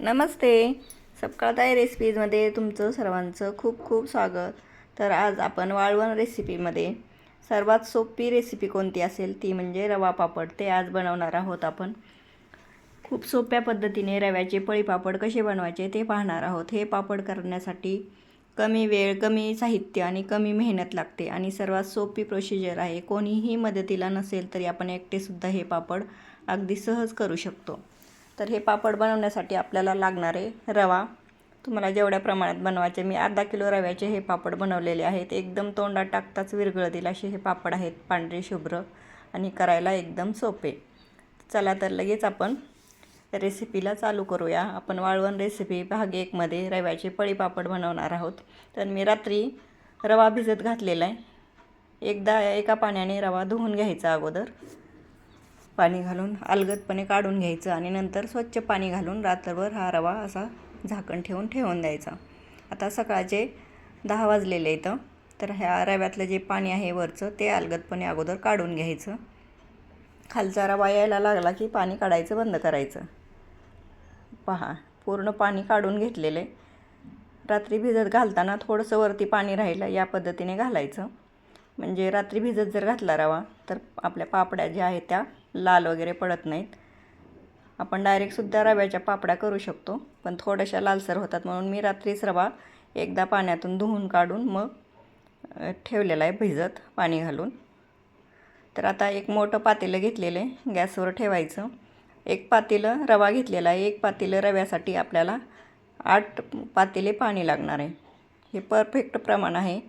नमस्ते. सपकाळताई रेसिपीजमध्ये तुमचं सर्वांचं खूप खूप स्वागत. तर आज आपण वाळवण रेसिपीमध्ये सर्वात सोपी रेसिपी कोणती असेल ती म्हणजे रवा पापड. ते आज बनवणार आहोत आपण. खूप सोप्या पद्धतीने रव्याचे पळीपापड कसे बनवायचे ते पाहणार आहोत. हे पापड करण्यासाठी कमी वेळ, कमी साहित्य आणि कमी मेहनत लागते आणि सर्वात सोपी प्रोसिजर आहे. कोणीही मदतीला नसेल तरी आपण एकटेसुद्धा हे पापड अगदी सहज करू शकतो. तर हे पापड बनवण्यासाठी आपल्याला लागणारे रवा तुम्हाला जेवढ्या प्रमाणात बनवायचे, मी अर्धा किलो रव्याचे हे पापड बनवलेले आहेत. एकदम तोंडात टाकताच विरघळतील असे हे पापड आहेत, पांढरे शुभ्र आणि करायला एकदम सोपे. चला तर लगेच आपण रेसिपीला चालू करूया. आपण वाळवण रेसिपी भाग 1मध्ये रव्याचे पळीपापड बनवणार आहोत. तर मी रात्री रवा भिजत घातलेला आहे. एकदा एका पाण्याने रवा धुवून घ्यायचा, अगोदर पाणी घालून अलगदपणे काढून घ्यायचं आणि नंतर स्वच्छ पाणी घालून रात्रभर हा रवा असा झाकण ठेवून द्यायचा. आता सकाळचे 10 वाजलेले इथं. तर ह्या रव्यातलं जे पाणी आहे वरचं ते अलगदपणे अगोदर काढून घ्यायचं. खालचा रवा यायला लागला की पाणी काढायचं बंद करायचं. पहा, पूर्ण पाणी काढून घेतलेलं आहे. रात्री भिजत घालताना थोडंसं वरती पाणी राहिलं या पद्धतीने घालायचं. म्हणजे रात्री भिजत जर घातला रवा तर आपल्या पापड्या ज्या आहेत त्या लाल वगैरे पडत नाहीत. आपण डायरेक्टसुद्धा रव्याच्या पापड्या करू शकतो, पण थोड्याशा लालसर होतात, म्हणून मी रात्रीच रवा एकदा पाण्यातून धुवून काढून मग ठेवलेला आहे भिजत पाणी घालून. तर आता एक मोठं पातेलं घेतलेलं आहे, गॅसवर ठेवायचं. एक पातेलं रवा घेतलेला आहे. एक पातेलं रव्यासाठी आपल्याला 8 पातेले पाणी लागणार आहे. हे परफेक्ट प्रमाण आहे.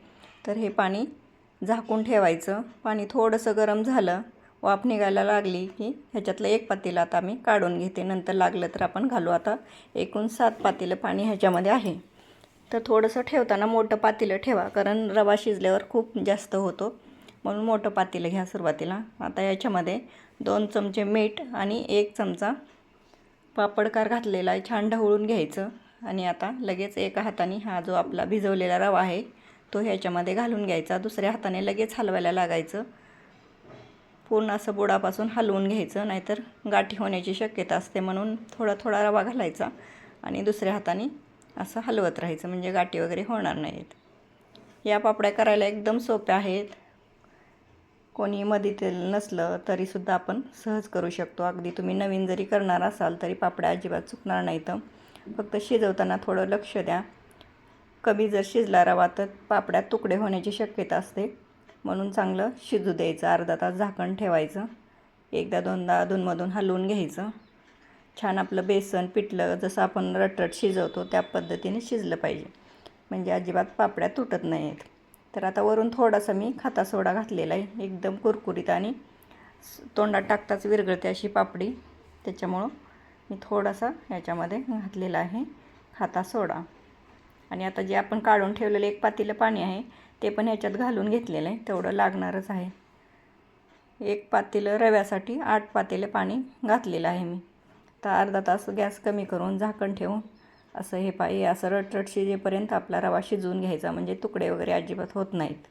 तर हे पाणी झाकून ठेवायचं. पाणी थोडंसं गरम झालं, वाफ निघायला लागली की ह्याच्यातलं एक पातेलं आता मी काढून घेते. नंतर लागलं तर आपण घालू. आता एकूण 7 पातेलं पाणी ह्याच्यामध्ये आहे. तर थोडंसं ठेवताना मोठं पातेलं ठेवा, कारण रवा शिजल्यावर खूप जास्त होतो, म्हणून मोठं पातेलं घ्या सुरुवातीला. आता याच्यामध्ये 2 चमचे मीठ आणि 1 चमचा पापडकार घातलेला आहे, छान ढवळून घ्यायचं. आणि आता लगेच एका हाताने हा जो आपला भिजवलेला रवा आहे तो ह्याच्यामध्ये घालून घ्यायचा. दुसऱ्या हाताने लगेच हलवायला लागायचं. पूर्ण असं बुडापासून हलवून घ्यायचं, नाहीतर गाठी होण्याची शक्यता असते, म्हणून थोडा थोडा रवा घालायचा आणि दुसऱ्या हाताने असं हलवत राहायचं, म्हणजे गाठी वगैरे होणार नाहीत. या पापड्या करायला एकदम सोप्या आहेत. कोणी मदतीला नसलं तरीसुद्धा आपण सहज करू शकतो. अगदी तुम्ही नवीन जरी करणार असाल तरी पापड्या अजिबात चुकणार नाहीत. फक्त शिजवताना थोडं लक्ष द्या. कमी जर शिजला रवा तर पापड्यात तुकडे होण्याची शक्यता असते, म्हणून चांगलं शिजू द्यायचं. अर्धा तास झाकण ठेवायचं. एकदा दोनदा अधूनमधून हलवून घ्यायचं. छान आपलं बेसन पिठलं जसं आपण रटरट शिजवतो त्या पद्धतीने शिजलं पाहिजे, म्हणजे अजिबात पापड्या तुटत नाहीत. तर आता वरून थोडासा मी खाता सोडा घातलेला आहे. एकदम कुरकुरीत आणि तोंडात टाकताच विरघळते अशी पापडी, त्याच्यामुळं मी थोडासा ह्याच्यामध्ये घातलेला आहे खाता सोडा. आणि आता जे आपण काढून ठेवलेलं एक पातेलं पाणी आहे ते पण ह्याच्यात घालून घेतलेलं आहे. तेवढं लागणारच आहे. एक पातेलं रव्यासाठी 8 पातेलं पाणी घातलेलं आहे मी. आता अर्धा तास गॅस कमी करून झाकण ठेवून असं हे असं रटरट शिजेपर्यंत आपला रवा शिजवून घ्यायचा, म्हणजे तुकडे वगैरे अजिबात होत नाहीत.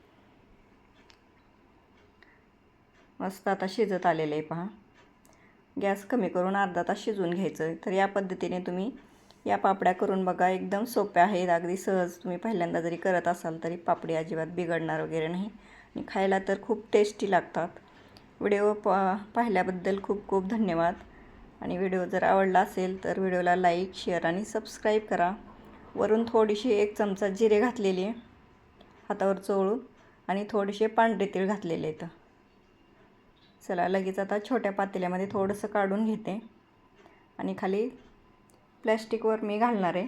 मस्त आता शिजत आलेलं आहे पहा. गॅस कमी करून अर्धा तास शिजवून घ्यायचं. तर या पद्धतीने तुम्ही या पापड्या करून बघा. एकदम सोप्या आहेत, अगदी सहज. तुम्ही पहिल्यांदा जरी करत असाल तरी पापडी अजिबात बिघडणार वगैरे नाही आणि खायला तर खूप टेस्टी लागतात. व्हिडिओ पाहिल्याबद्दल खूप खूप धन्यवाद. आणि व्हिडिओ जर आवडला असेल तर व्हिडिओला लाईक, शेअर आणि सबस्क्राईब करा. वरून थोडीशी 1 चमचा जिरे घातलेली आहे हातावर चोळून, आणि थोडेसे पांढरे तीळ घातलेले आहेत. चला लगेच आता छोट्या पातेल्यामध्ये थोडंसं काढून घेते आणि खाली प्लॅस्टिकवर मी घालणार आहे.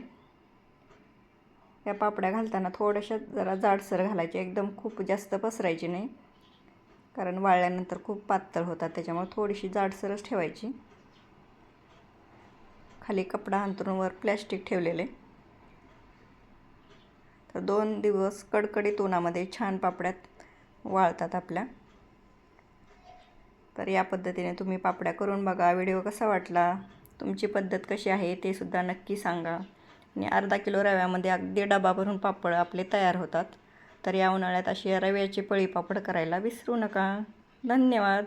या पापड्या घालताना थोड्याशा जरा जाडसर घालायचे, एकदम खूप जास्त पसरायची नाही, कारण वाळल्यानंतर खूप पातळ होतात, त्याच्यामुळे थोडीशी जाडसरच ठेवायची. खाली कपडा अंथरून वर प्लॅस्टिक ठेवलेले. तर 2 दिवस कडकडीत उन्हामध्ये छान पापड्यात वाळतात आपल्या. तर या पद्धतीने तुम्ही पापड्या करून बघा. व्हिडिओ कसा वाटला, तुमची पद्धत कशी आहे ते सुद्धा नक्की सांगा. आणि अर्धा किलो रव्यामध्ये अगदी डबा भरून पापड आपले तयार होतात. तर या उन्हाळ्यात अशी रव्याची पळी पापड करायला विसरू नका. धन्यवाद.